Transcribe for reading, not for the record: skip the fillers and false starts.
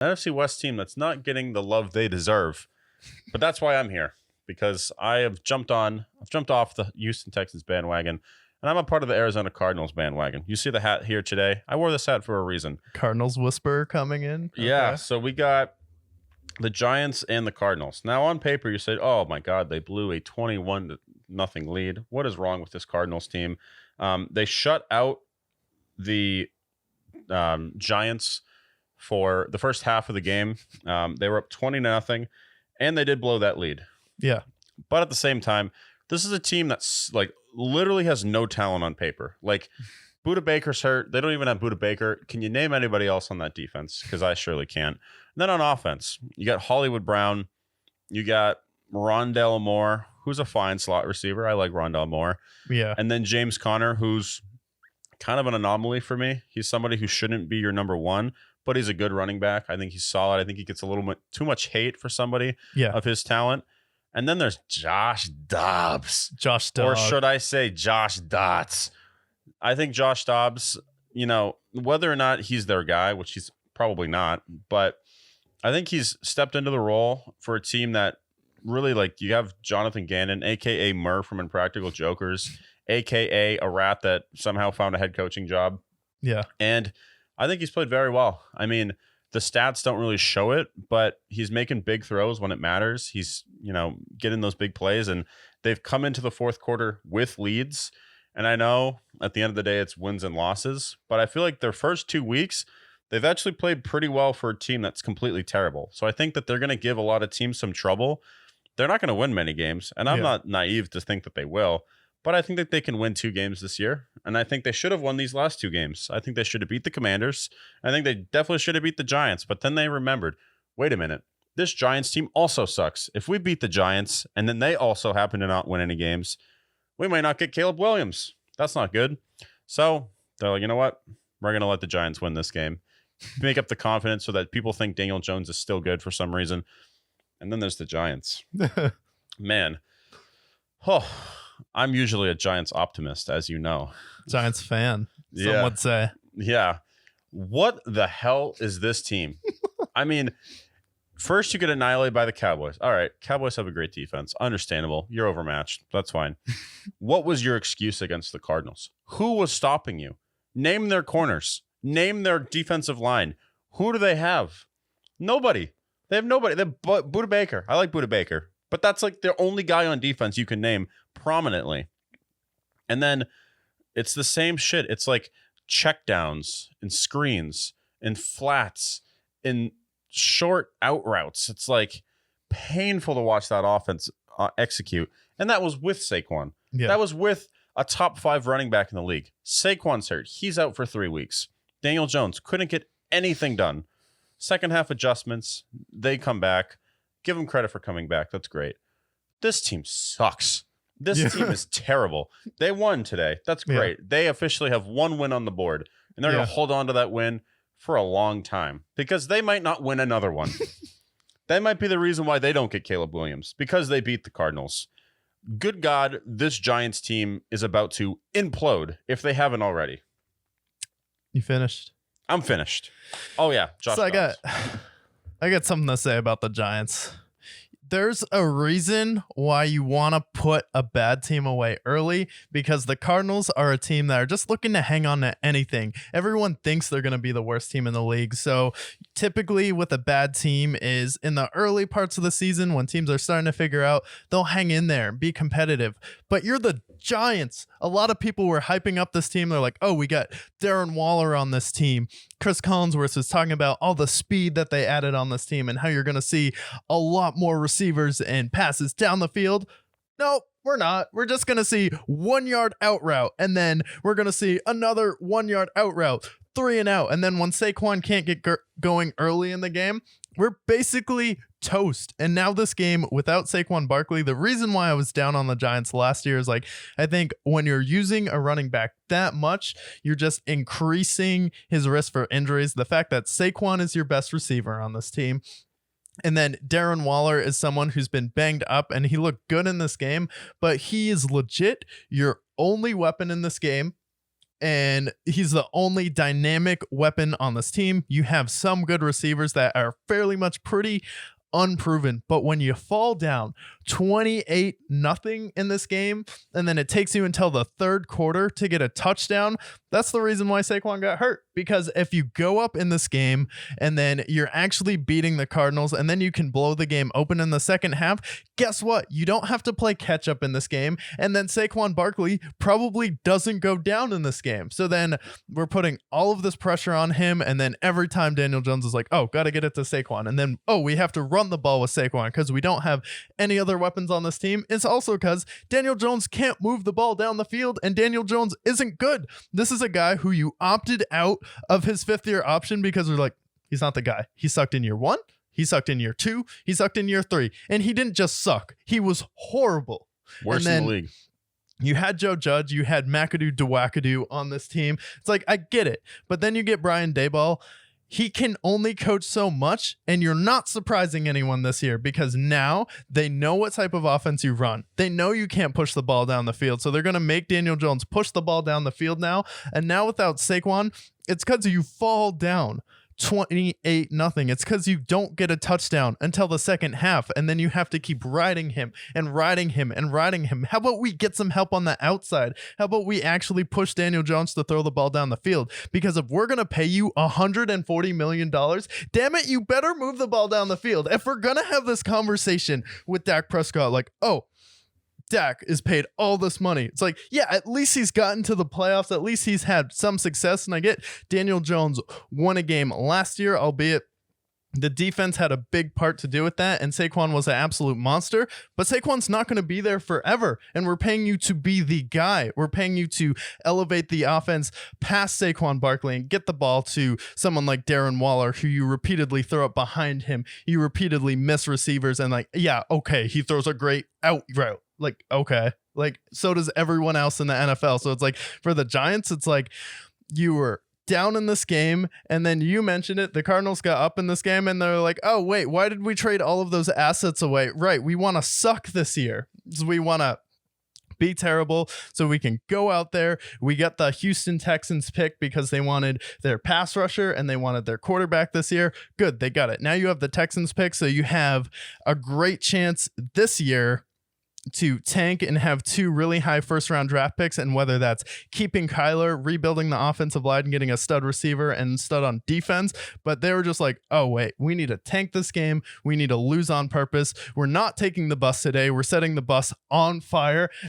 NFC West team that's not getting the love they deserve. But that's why I'm here, because I've jumped off the Houston Texans bandwagon, and I'm a part of the Arizona Cardinals bandwagon. You see the hat here today. I wore this hat for a reason. Cardinals whisperer coming in. Yeah, Okay. so we got the Giants and the Cardinals. Now, on paper, you said, oh, my God, they blew a 21-0 lead. What is wrong with this Cardinals team? They shut out the Giants for the first half of the game. They were up 20-0, and they did blow that lead. Yeah. But at the same time, this is a team that's like literally has no talent on paper. Like Budda Baker's hurt. They don't even have Budda Baker. Can you name anybody else on that defense? Because I surely can't. And then on offense, you got Hollywood Brown. You got Rondell Moore, who's a fine slot receiver. I like Rondell Moore. Yeah. And then James Conner, who's kind of an anomaly for me. He's somebody who shouldn't be your number one, but he's a good running back. I think he's solid. I think he gets a little bit too much hate for somebody of his talent. And then there's Josh Dobbs. Or should I say Josh Dots? I think Josh Dobbs, whether or not he's their guy, which he's probably not, but I think he's stepped into the role for a team that really, like, you have Jonathan Gannon, a.k.a. Murr from Impractical Jokers, a.k.a. a rat that somehow found a head coaching job. Yeah. And I think he's played very well. I mean, the stats don't really show it, but he's making big throws when it matters. He's, getting those big plays, and they've come into the fourth quarter with leads. And I know at the end of the day, it's wins and losses, but I feel like their first 2 weeks, they've actually played pretty well for a team that's completely terrible. So I think that they're going to give a lot of teams some trouble. They're not going to win many games, and I'm not naive to think that they will, but I think that they can win 2 games this year, and I think they should have won these last 2 games. I think they should have beat the Commanders. I think they definitely should have beat the Giants, but then they remembered, wait a minute, this Giants team also sucks. If we beat the Giants, and then they also happen to not win any games, we might not get Caleb Williams. That's not good. So they're like, you know what? We're going to let the Giants win this game. Make up the confidence so that people think Daniel Jones is still good for some reason. And then there's the Giants. Man. Oh, I'm usually a Giants optimist, as you know. Giants fan, some would say. Yeah. What the hell is this team? I mean, first you get annihilated by the Cowboys. All right, Cowboys have a great defense. Understandable. You're overmatched. That's fine. What was your excuse against the Cardinals? Who was stopping you? Name their corners. Name their defensive line. Who do they have? Nobody. They have nobody. They have Budda Baker. I like Budda Baker, but that's like the only guy on defense you can name prominently. And then it's the same shit. It's like checkdowns and screens and flats and short out routes. It's like painful to watch that offense execute. And that was with Saquon. Yeah. That was with a top 5 running back in the league. Saquon's hurt. He's out for 3 weeks. Daniel Jones couldn't get anything done. Second half adjustments. They come back. Give them credit for coming back. That's great. This team sucks. This team is terrible. They won today. That's great. Yeah. They officially have 1 win on the board, and they're going to hold on to that win for a long time because they might not win another one. That might be the reason why they don't get Caleb Williams, because they beat the Cardinals. Good God, this Giants team is about to implode if they haven't already. You finished? I'm finished. Oh, yeah. Josh so Dobbs. I got something to say about the Giants. There's a reason why you want to put a bad team away early, because the Cardinals are a team that are just looking to hang on to anything. Everyone thinks they're going to be the worst team in the league. So typically with a bad team is in the early parts of the season when teams are starting to figure out, they'll hang in there, be competitive. But you're the Giants. A lot of people were hyping up this team. They're like, oh, we got Darren Waller on this team. Chris Collinsworth was talking about all the speed that they added on this team and how you're going to see a lot more receivers and passes down the field. Nope, we're not. We're just going to see 1 yard out route, and then we're going to see another 1 yard out route, 3 and out. And then when Saquon can't get going early in the game, we're basically toast. And now this game without Saquon Barkley, the reason why I was down on the Giants last year is like, I think when you're using a running back that much, you're just increasing his risk for injuries. The fact that Saquon is your best receiver on this team, and then Darren Waller is someone who's been banged up, and he looked good in this game, but he is legit your only weapon in this game. and he's the only dynamic weapon on this team. You have some good receivers that are fairly much pretty unproven, but when you fall down 28-0 in this game, and then it takes you until the third quarter to get a touchdown, that's the reason why Saquon got hurt. Because if you go up in this game and then you're actually beating the Cardinals and then you can blow the game open in the second half, guess what? You don't have to play catch up in this game. And then Saquon Barkley probably doesn't go down in this game. So then we're putting all of this pressure on him. And then every time Daniel Jones is like, oh, got to get it to Saquon. And then, oh, we have to run the ball with Saquon because we don't have any other weapons on this team. It's also because Daniel Jones can't move the ball down the field and Daniel Jones isn't good. This is a guy who you opted out of his 5th-year option because they're like, he's not the guy. He sucked in year 1. He sucked in year 2. He sucked in year 3. And he didn't just suck. He was horrible. Worst in the league. You had Joe Judge. You had McAdoo DeWackadoo on this team. It's like, I get it. But then you get Brian Daboll. He can only coach so much, and you're not surprising anyone this year because now they know what type of offense you run. They know you can't push the ball down the field, so they're going to make Daniel Jones push the ball down the field now. And now without Saquon, it's because you fall down 28-0. It's because you don't get a touchdown until the second half, and then you have to keep riding him and riding him and riding him. How about we get some help on the outside? How about we actually push Daniel Jones to throw the ball down the field? Because if we're going to pay you $140 million, damn it, you better move the ball down the field. If we're going to have this conversation with Dak Prescott, like, oh, Dak is paid all this money. It's like, yeah, at least he's gotten to the playoffs. At least he's had some success. And I get Daniel Jones won a game last year, albeit the defense had a big part to do with that. And Saquon was an absolute monster. But Saquon's not going to be there forever. And we're paying you to be the guy. We're paying you to elevate the offense past Saquon Barkley and get the ball to someone like Darren Waller, who you repeatedly throw up behind him. You repeatedly miss receivers. And like, yeah, okay, he throws a great out route. Like, okay, like, so does everyone else in the NFL. So it's like, for the Giants, it's like you were down in this game, and then you mentioned it, the Cardinals got up in this game, and they're like, oh, wait, why did we trade all of those assets away? Right, we want to suck this year. So we want to be terrible so we can go out there. We got the Houston Texans pick because they wanted their pass rusher and they wanted their quarterback this year. Good, they got it. Now you have the Texans pick, so you have a great chance this year to tank and have 2 really high first-round draft picks, and whether that's keeping Kyler, rebuilding the offensive line, and getting a stud receiver and stud on defense. But they were just like, oh, wait, we need to tank this game. We need to lose on purpose. We're not taking the bus today. We're setting the bus on fire,